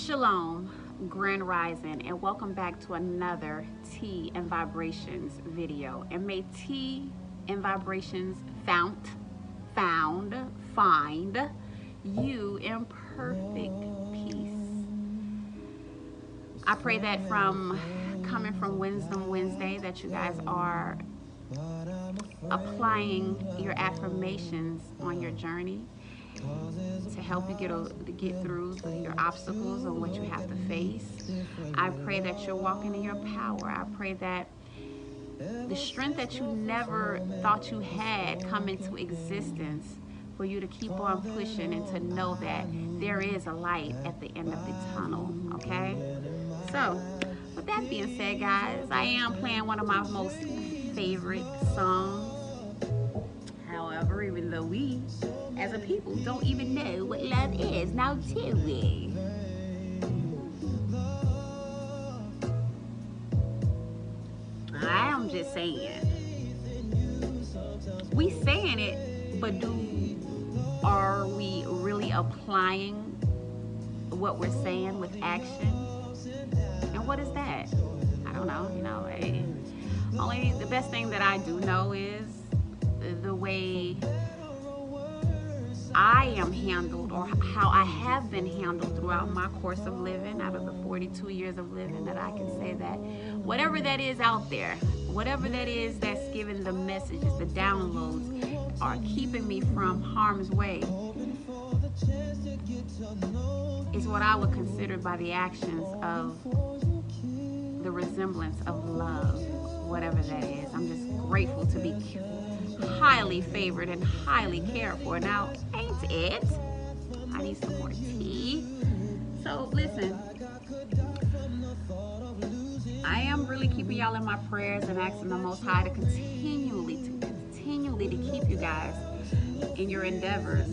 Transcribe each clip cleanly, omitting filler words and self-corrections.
Shalom, Grand Rising, and welcome back to another Tea and Vibrations video. And may Tea and Vibrations find you in perfect peace. I pray that coming from Wisdom Wednesday that you guys are applying your affirmations on your journey to help you get through your obstacles and what you have to face. I pray that you're walking in your power. I pray that the strength that you never thought you had come into existence for you to keep on pushing and to know that there is a light at the end of the tunnel, okay? So, with that being said, guys, I am playing one of my most favorite songs. However, even though we, as a people, don't even know what love is, now do we? I am just saying. We saying it, but are we really applying what we're saying with action? And what is that? I don't know. Only the best thing that I do know is the way I am handled, or how I have been handled throughout my course of living, out of the 42 years of living, that I can say that whatever that is out there, whatever that is that's giving the messages, the downloads, are keeping me from harm's way, is what I would consider by the actions of the resemblance of love, whatever that is. I'm just grateful to be highly favored and highly cared for. Now, ain't it? I need some more tea. So, listen, I am really keeping y'all in my prayers and asking the Most High to continually to keep you guys in your endeavors.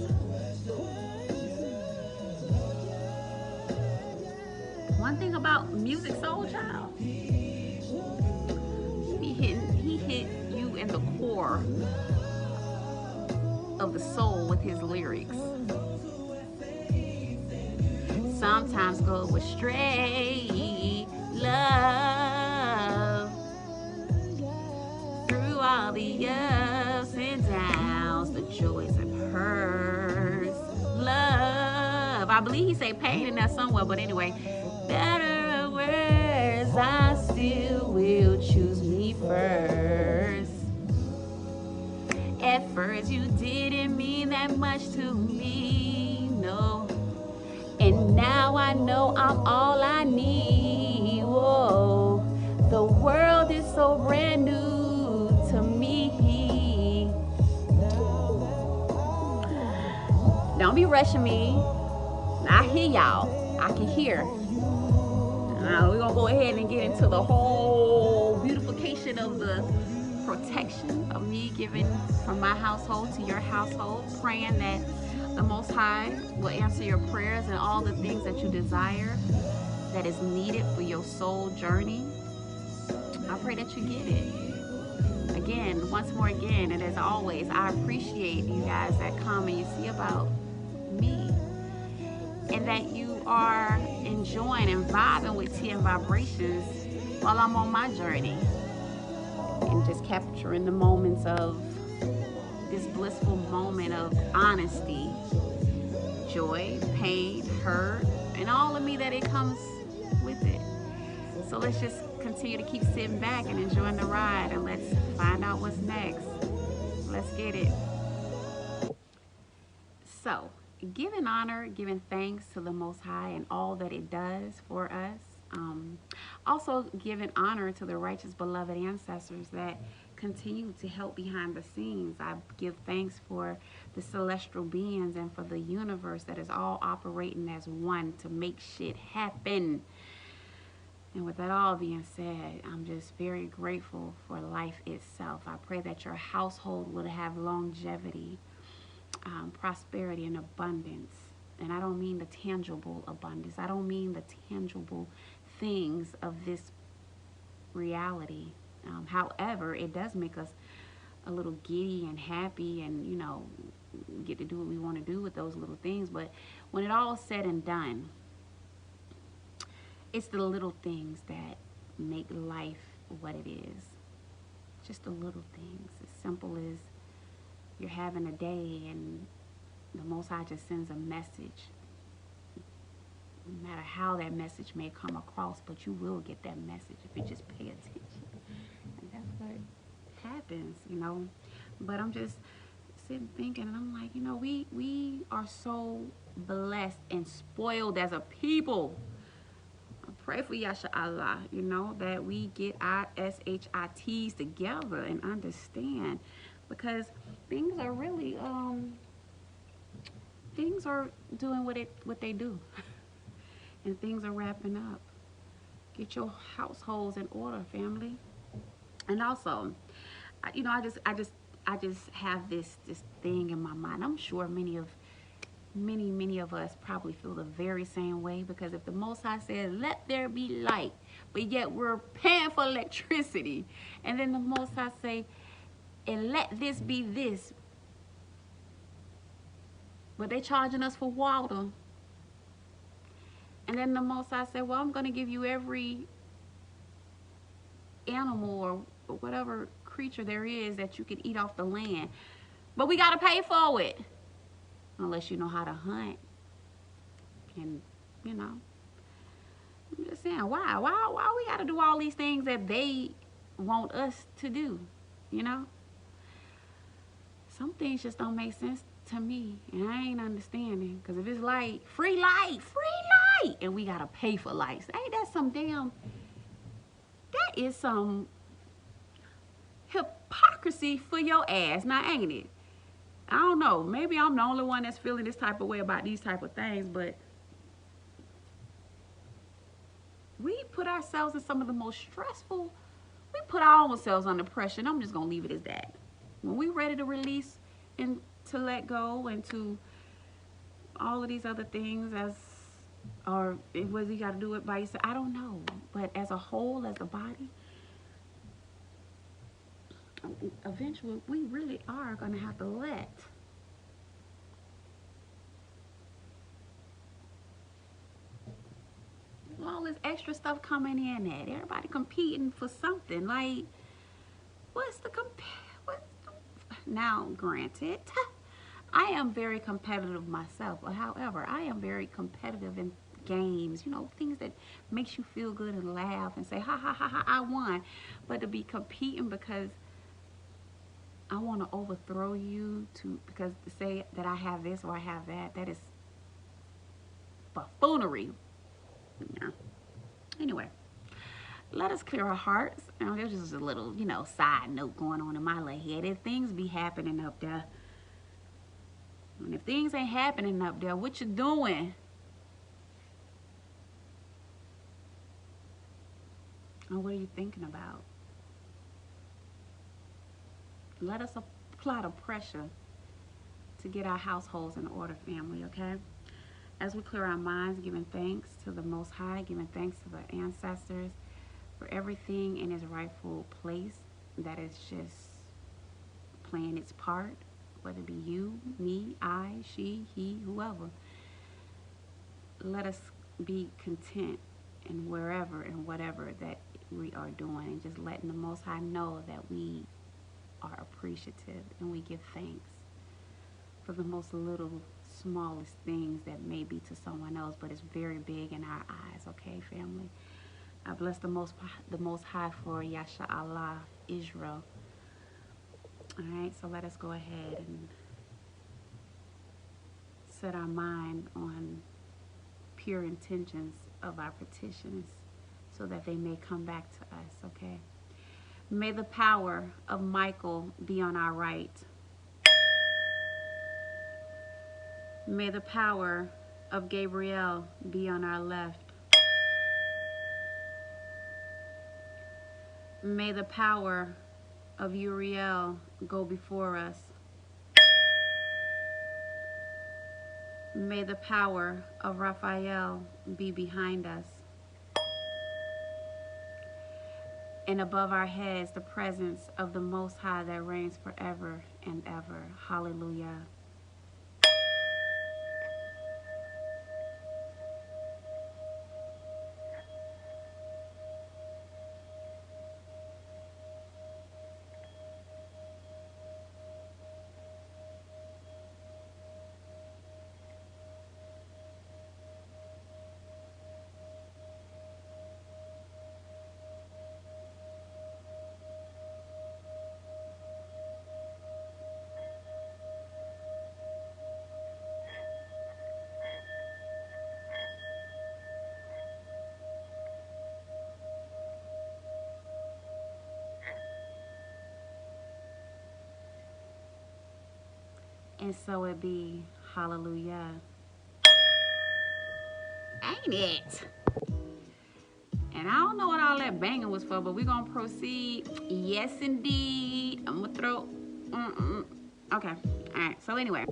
One thing about Music Soul Child, he hit you in the core of the soul with his lyrics. Sometimes go astray, love, through all the ups and downs, the joys and hurts, love. I believe he say pain in that somewhere, but anyway, better or worse, I still will choose me first. At first you didn't mean that much to me, no. And now I know I'm all I need. Whoa, the world is so brand new to me. Don't be rushing me. I hear y'all. I can hear. Now we're gonna go ahead and get into the whole beautification of the protection of me giving from my household to your household, praying that the Most High will answer your prayers and all the things that you desire that is needed for your soul journey. I pray that you get it. Again, once more again, and as always, I appreciate you guys that come and you see about me, and that you are enjoying and vibing with Tea and Vibrations while I'm on my journey, and just capturing the moments of this blissful moment of honesty, joy, pain, hurt, and all of me that it comes with it. So let's just continue to keep sitting back and enjoying the ride, and let's find out what's next. Let's get it. So, giving honor, giving thanks to the Most High and all that it does for us. Also giving honor to the righteous beloved ancestors that continue to help behind the scenes. I give thanks for the celestial beings and for the universe that is all operating as one to make shit happen. And with that all being said, I'm just very grateful for life itself. I pray that your household will have longevity, prosperity, and abundance. And I don't mean the tangible abundance. I don't mean the tangible things of this reality. However, it does make us a little giddy and happy, and get to do what we want to do with those little things. But when it all is said and done, It's the little things that make life what it is. Just the little things. As simple as you're having a day and the Most High just sends a message. No matter how that message may come across, but you will get that message if you just pay attention. And that's what happens, you know. But I'm just sitting thinking, and I'm like, you know, we are so blessed and spoiled as a people. I pray for Yasha Allah, you know, that we get our SHITs together and understand, because things are really things are doing what they do. And things are wrapping up. Get your households in order, family. And also, you know, I just have this thing in my mind. I'm sure many of us probably feel the very same way, because if the Most High says, "Let there be light," but yet we're paying for electricity, and then the Most High say, "And let this be this," but they charging us for water. And then the Most High said, "Well, I'm going to give you every animal or whatever creature there is that you can eat off the land, but we got to pay for it, unless you know how to hunt." And, you know, I'm just saying, why we got to do all these things that they want us to do, you know? Some things just don't make sense to me, and I ain't understanding. Because if it's like free light, and we got to pay for lights, ain't that some damn, that is some hypocrisy for your ass, now ain't it? I don't know, maybe I'm the only one that's feeling this type of way about these type of things, but we put ourselves in some of the most stressful, we put our own selves under pressure, and I'm just gonna leave it as that. When we ready to release and to let go and to all of these other things, or whether you got to do it by yourself, I don't know, but as a whole, as a body, eventually we really are going to have to let all this extra stuff coming in at everybody competing for something. Like, now granted, I am very competitive myself. However, I am very competitive in games, you know, things that makes you feel good and laugh and say, ha ha ha ha, I won. But to be competing because I want to overthrow you, because to say that I have this or I have that, that is buffoonery. Yeah. Anyway, let us clear our hearts. Now, there's just a little, you know, side note going on in my little head. If things be happening up there, and if things ain't happening up there, what you doing? Or what are you thinking about? Let us apply the pressure to get our households in order, family, okay? As we clear our minds, giving thanks to the Most High, giving thanks to the ancestors for everything in its rightful place that is just playing its part, whether it be you, me, I, she, he, whoever. Let us be content in wherever and whatever that we are doing, and just letting the Most High know that we are appreciative and we give thanks for the most little, smallest things that may be to someone else, but it's very big in our eyes, okay, family? I bless the Most High for Yasha Allah, Israel. All right, so let us go ahead and set our mind on pure intentions of our petitions so that they may come back to us, okay? May the power of Michael be on our right. May the power of Gabriel be on our left. May the power of Uriel go before us. May the power of Raphael be behind us. And above our heads, the presence of the Most High that reigns forever and ever. Hallelujah. And so it be. Hallelujah. Ain't it? And I don't know what all that banging was for, but we're going to proceed. Yes, indeed. I'm going to throw... Okay. All right. So anyway,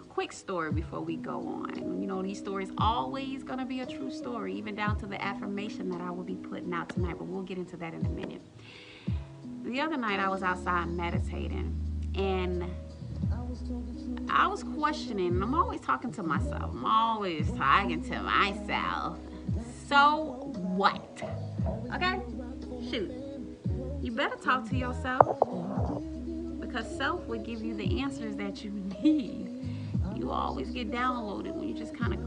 quick story before we go on. You know, these stories always going to be a true story, even down to the affirmation that I will be putting out tonight, but we'll get into that in a minute. The other night I was outside meditating, and I was questioning, and I'm always talking to myself. I'm always talking to myself. So what? Okay? Shoot. You better talk to yourself, because self will give you the answers that you need. You always get downloaded when you just kind of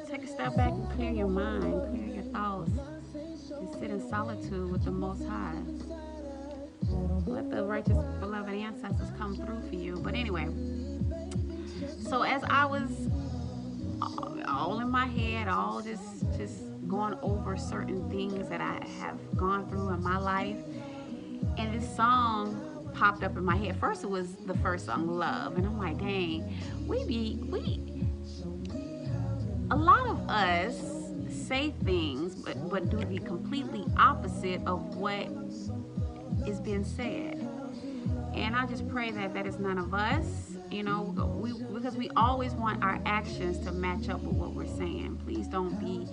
take a step back and clear your mind, clear your thoughts, and sit in solitude with the Most High. Let the righteous beloved ancestors come through for you. But anyway, so as I was all in my head, all just going over certain things that I have gone through in my life, and this song popped up in my head. First, it was the first song, Love, and I'm like, dang, a lot of us say things but do the completely opposite of what is being said. And I just pray that that is none of us, you know, because we always want our actions to match up with what we're saying. Please don't be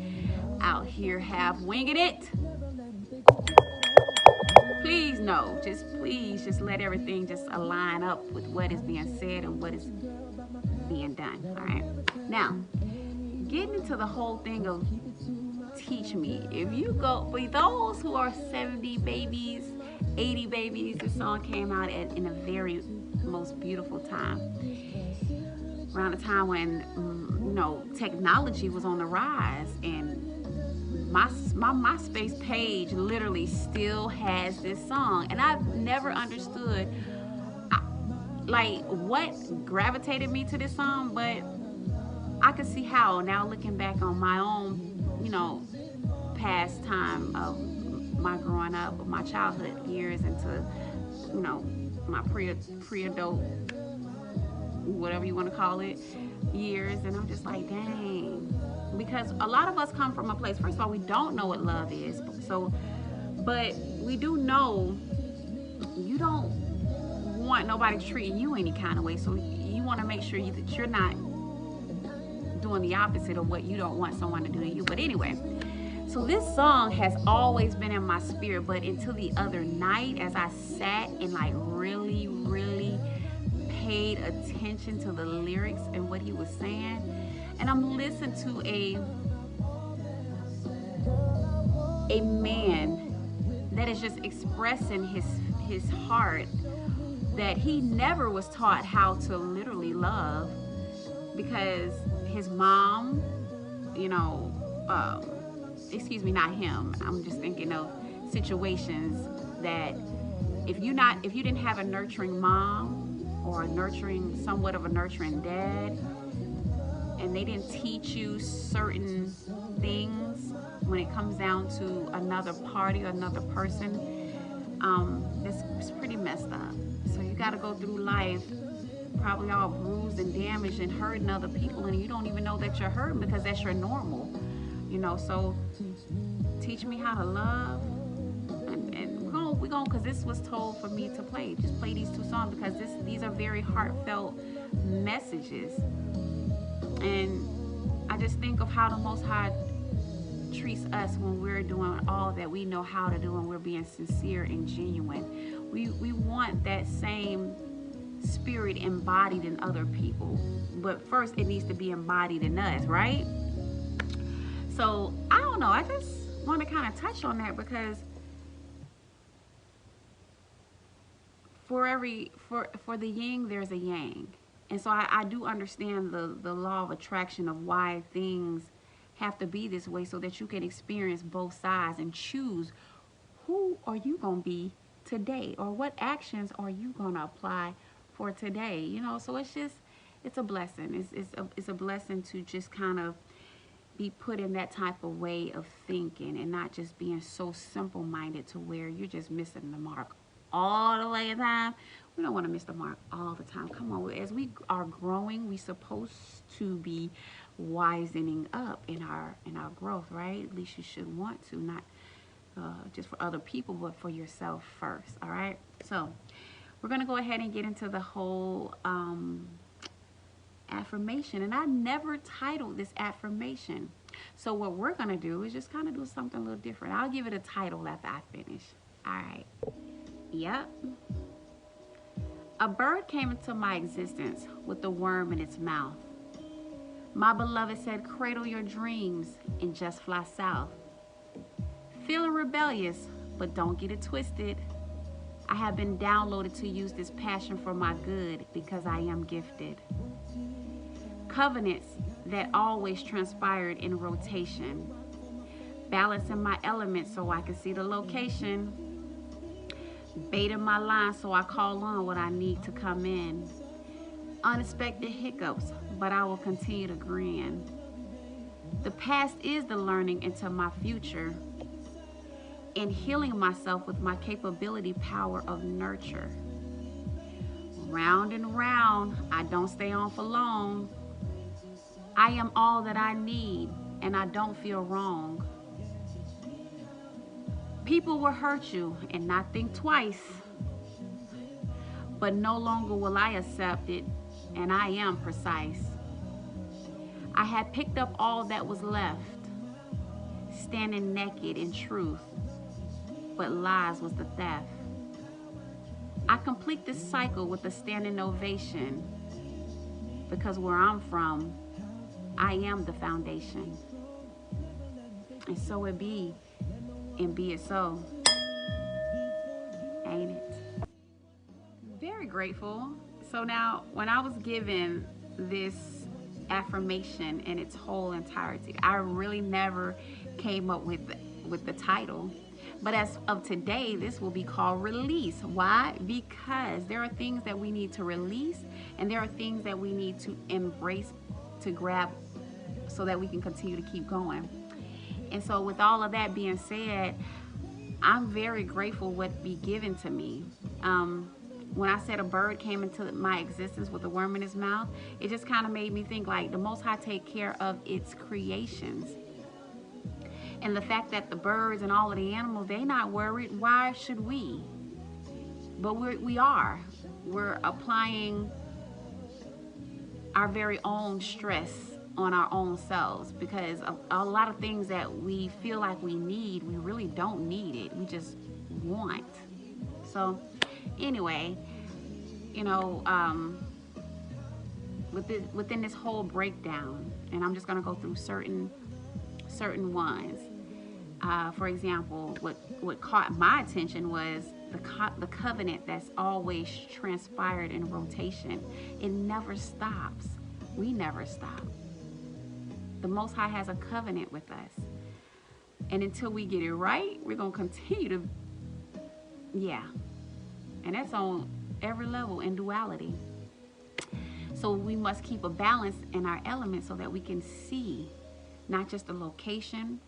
out here half winging it. Please no, please let everything just align up with what is being said and what is being done. All right. Now, getting into the whole thing of teach me. If you go, for those who are 70 babies, 80 babies, this song came out in a very most beautiful time. Around the time when, you know, technology was on the rise, and my MySpace page literally still has this song. And I've never understood, like, what gravitated me to this song, but I could see how now, looking back on my own, you know, past time of my growing up, of my childhood years into, you know, my pre-adult, whatever you want to call it, years. And I'm just like, dang, because a lot of us come from a place, first of all, we don't know what love is. So, but we do know you don't want nobody treating you any kind of way. So you want to make sure that you're not doing the opposite of what you don't want someone to do to you. But anyway, so this song has always been in my spirit, but until the other night, as I sat and like really paid attention to the lyrics and what he was saying, and I'm listening to a man that is just expressing his heart, that he never was taught how to literally love, because his mom, you know, excuse me, not him, I'm just thinking of situations that if you didn't have a nurturing mom or somewhat of a nurturing dad, and they didn't teach you certain things when it comes down to another party or another person, it's pretty messed up. So you got to go through life probably all bruised and damaged and hurting other people, and you don't even know that you're hurting because that's your normal, you know. So teach me how to love, and we're going, because this was told for me to play. Just play these two songs, because these are very heartfelt messages. And I just think of how the Most High treats us when we're doing all that we know how to do, and we're being sincere and genuine. We want that same spirit embodied in other people, but first it needs to be embodied in us, right? So I don't know, I just want to kind of touch on that, because for the yin there's a yang. And so I do understand the law of attraction of why things have to be this way, so that you can experience both sides and choose who are you going to be today, or what actions are you going to apply for today, you know. So it's a blessing. It's a blessing to just kind of be put in that type of way of thinking, and not just being so simple-minded to where you're just missing the mark all the way in time, We don't want to miss the mark all the time. Come on, as we are growing, we supposed to be wisening up in our growth, right? At least you should want to, not just for other people, but for yourself first. All right. So we're gonna go ahead and get into the whole affirmation, and I never titled this affirmation. So what we're gonna do is just kind of do something a little different. I'll give it a title after I finish. All right. Yep. A bird came into my existence with a worm in its mouth. My beloved said, cradle your dreams and just fly south. Feeling rebellious, but don't get it twisted. I have been downloaded to use this passion for my good because I am gifted. Covenants that always transpired in rotation. Balancing my elements so I can see the location. Baiting my line so I call on what I need to come in. Unexpected hiccups, but I will continue to grin. The past is the learning into my future and healing myself with my capability power of nurture. Round and round, I don't stay on for long. I am all that I need and I don't feel wrong. People will hurt you and not think twice. But no longer will I accept it, and I am precise. I had picked up all that was left, standing naked in truth, but lies was the theft. I complete this cycle with a standing ovation, because where I'm from, I am the foundation. And so it be, and be it so. Ain't it? Very grateful. So now, when I was given this affirmation in its whole entirety, I really never came up with the title. But as of today, this will be called Release. Why? Because there are things that we need to release, and there are things that we need to embrace, to grab, so that we can continue to keep going. And so with all of that being said, I'm very grateful what be given to me. When I said a bird came into my existence with a worm in his mouth, it just kind of made me think like the Most High take care of its creations. And the fact that the birds and all of the animals, they not worried, why should we? But we are. We're applying our very own stress on our own selves, because a lot of things that we feel like we need, we really don't need it. We just want. So anyway, you know, within this whole breakdown, and I'm just going to go through certain ones. For example, what caught my attention was the covenant that's always transpired in rotation. It never stops. We never stop. The Most High has a covenant with us. And until we get it right, we're going to continue to, yeah. And that's on every level in duality. So we must keep a balance in our elements so that we can see not just the location,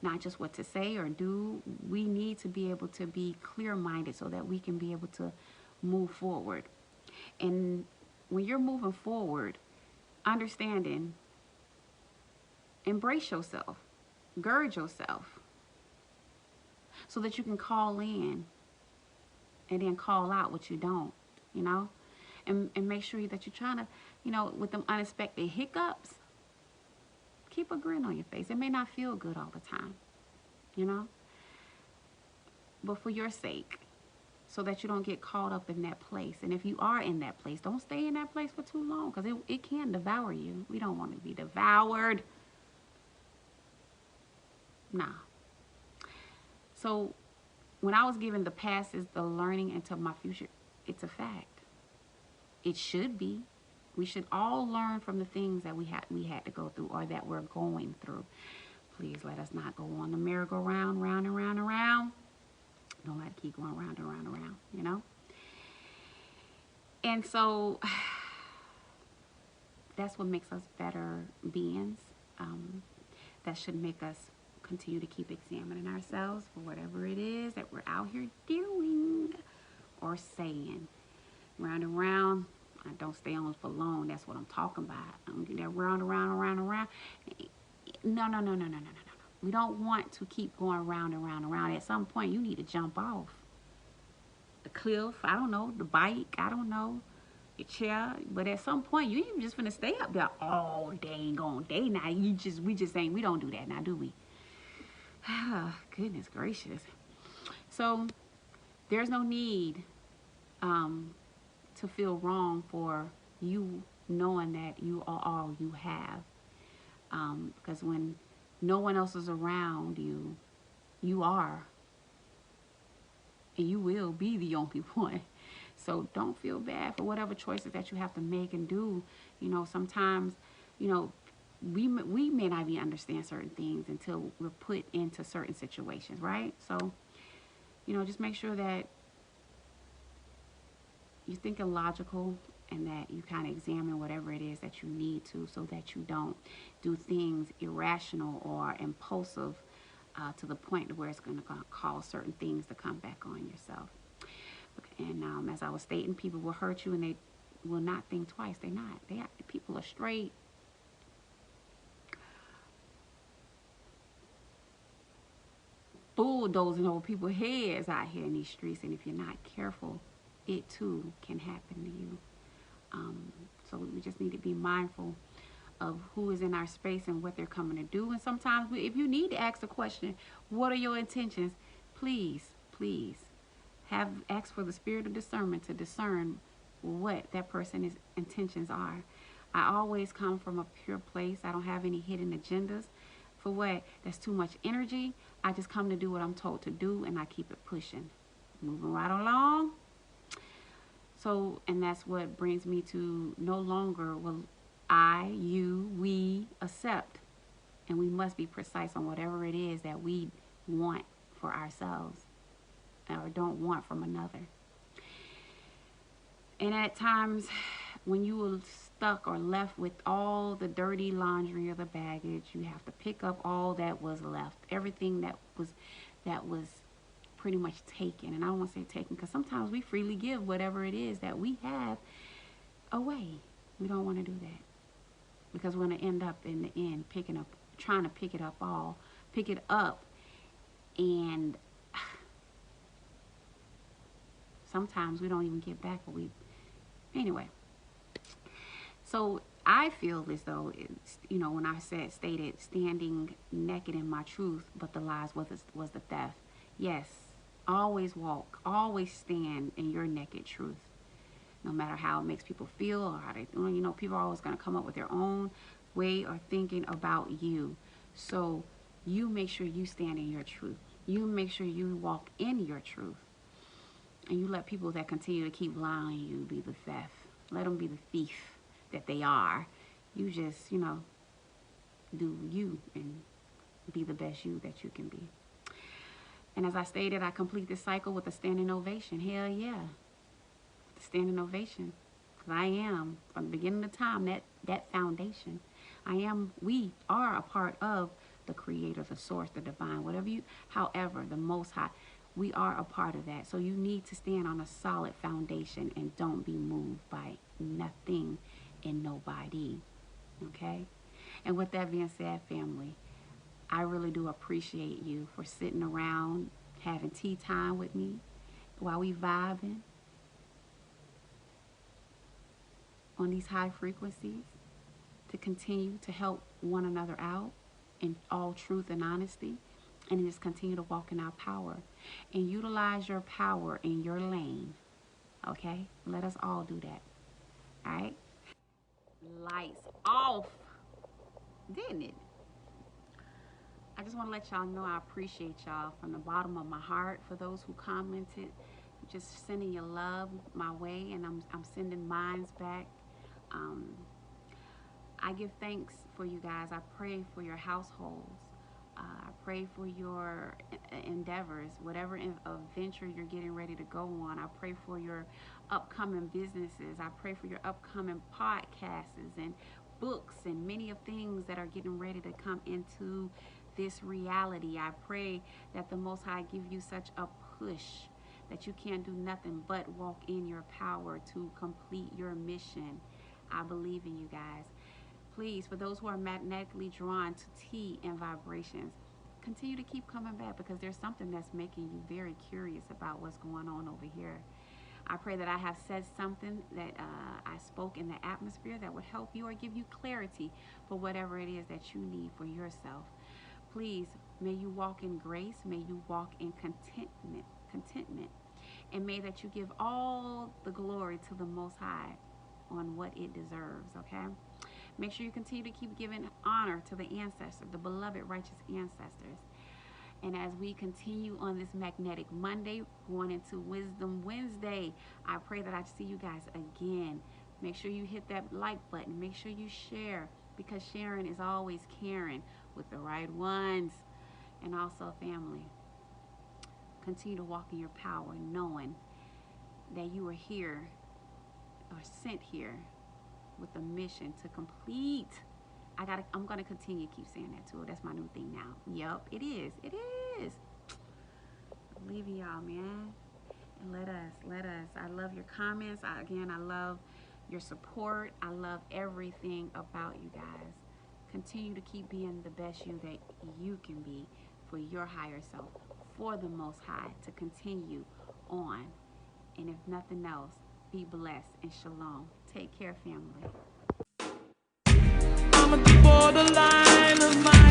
not just what to say or do. We need to be able to be clear-minded so that we can be able to move forward. And when you're moving forward, understanding, embrace yourself, gird yourself, so that you can call in and then call out what you don't, you know, and make sure that you're trying to, you know, with them unexpected hiccups, keep a grin on your face. It may not feel good all the time, you know, but for your sake, so that you don't get caught up in that place. And if you are in that place, don't stay in that place for too long, because it can devour you. We don't want to be devoured. Nah. So when I was given the past is the learning into my future, it's a fact. It should be. We should all learn from the things that we had to go through, or that we're going through. Please let us not go on the merry-go-round, round and round and round. Don't let it keep going round and round and round, you know? And so that's what makes us better beings. That should make us continue to keep examining ourselves for whatever it is that we're out here doing or saying. Round and round. I don't stay on for long. That's what I'm talking about. I don't do that round and round and round and round. No, no, no, no, no, no, no, no. We don't want to keep going round and round and round. At some point, you need to jump off the cliff. I don't know, the bike. I don't know, your chair. But at some point, you ain't just gonna stay up there all dang on day. Now we don't do that now, do we? Goodness gracious. So there's no need to feel wrong for you knowing that you are all you have. Because when no one else is around you, you are, and you will be the only one. So don't feel bad for whatever choices that you have to make and do. You know, sometimes, you know, we may not even understand certain things until we're put into certain situations, right? So, you know, just make sure that you're thinking logical and that you kind of examine whatever it is that you need to, so that you don't do things irrational or impulsive to the point where it's going to cause certain things to come back on yourself. And as I was stating, people will hurt you and they will not think twice. They're not. People are straight bulldozing over people's heads out here in these streets. And if you're not careful, it too can happen to you. So we just need to be mindful of who is in our space and what they're coming to do. And sometimes if you need to ask the question, what are your intentions? Please, please ask for the spirit of discernment to discern what that person's intentions are. I always come from a pure place. I don't have any hidden agendas. For what? That's too much energy. I just come to do what I'm told to do, and I keep it pushing. Moving right along. So, and that's what brings me to no longer will I, you, we accept. And we must be precise on whatever it is that we want for ourselves or don't want from another. And at times when you were stuck or left with all the dirty laundry or the baggage, you have to pick up all that was left, everything that was pretty much taken. And I don't want to say taken, because sometimes we freely give whatever it is that we have away. We don't want to do that, because we're going to end up in the end trying to pick it up, and sometimes we don't even get back what we, anyway. So I feel as though it's, you know, when I stated standing naked in my truth, but the lies was the theft. Yes, always walk, always stand in your naked truth. No matter how it makes people feel or how they, you know, people are always going to come up with their own way of thinking about you. So you make sure you stand in your truth. You make sure you walk in your truth. And you let people that continue to keep lying on you be the theft. Let them be the thief that they are. You just, you know, do you and be the best you that you can be. And as I stated, I complete this cycle with a standing ovation. Hell yeah. The standing ovation. Because I am, from the beginning of time, that foundation. We are a part of the creator, the source, the divine, however, the most high. We are a part of that. So you need to stand on a solid foundation and don't be moved by nothing and nobody. Okay? And with that being said, family, I really do appreciate you for sitting around having tea time with me while we vibing on these high frequencies to continue to help one another out in all truth and honesty, and just continue to walk in our power and utilize your power in your lane. Okay? Let us all do that. All right? Lights off. Didn't it? I just want to let y'all know I appreciate y'all from the bottom of my heart. For those who commented, just sending your love my way, and I'm sending mines back. I give thanks for you guys. I pray for your households. I pray for your endeavors, whatever venture you're getting ready to go on. I pray for your upcoming businesses. I pray for your upcoming podcasts and books and many of things that are getting ready to come into this reality. I pray that the Most High give you such a push that you can't do nothing but walk in your power to complete your mission. I believe in you guys. Please, for those who are magnetically drawn to tea and vibrations, continue to keep coming back, because there's something that's making you very curious about what's going on over here. I pray that I have said something that I spoke in the atmosphere that would help you or give you clarity for whatever it is that you need for yourself. Please, may you walk in grace. May you walk in contentment. And may that you give all the glory to the Most High on what it deserves, okay? Make sure you continue to keep giving honor to the ancestors, the beloved righteous ancestors. And as we continue on this magnetic Monday, going into Wisdom Wednesday, I pray that I see you guys again. Make sure you hit that like button. Make sure you share, because sharing is always caring with the right ones. And also, family, continue to walk in your power, knowing that you are here or sent here with a mission to complete. I'm gonna continue to keep saying that too. That's my new thing now. Yup, it is. It is. I believe in y'all, man. And let us. I love your comments. Again, I love your support. I love everything about you guys. Continue to keep being the best you that you can be for your higher self, for the Most High, to continue on. And if nothing else, be blessed and shalom. Take care, family. I'm at the borderline of my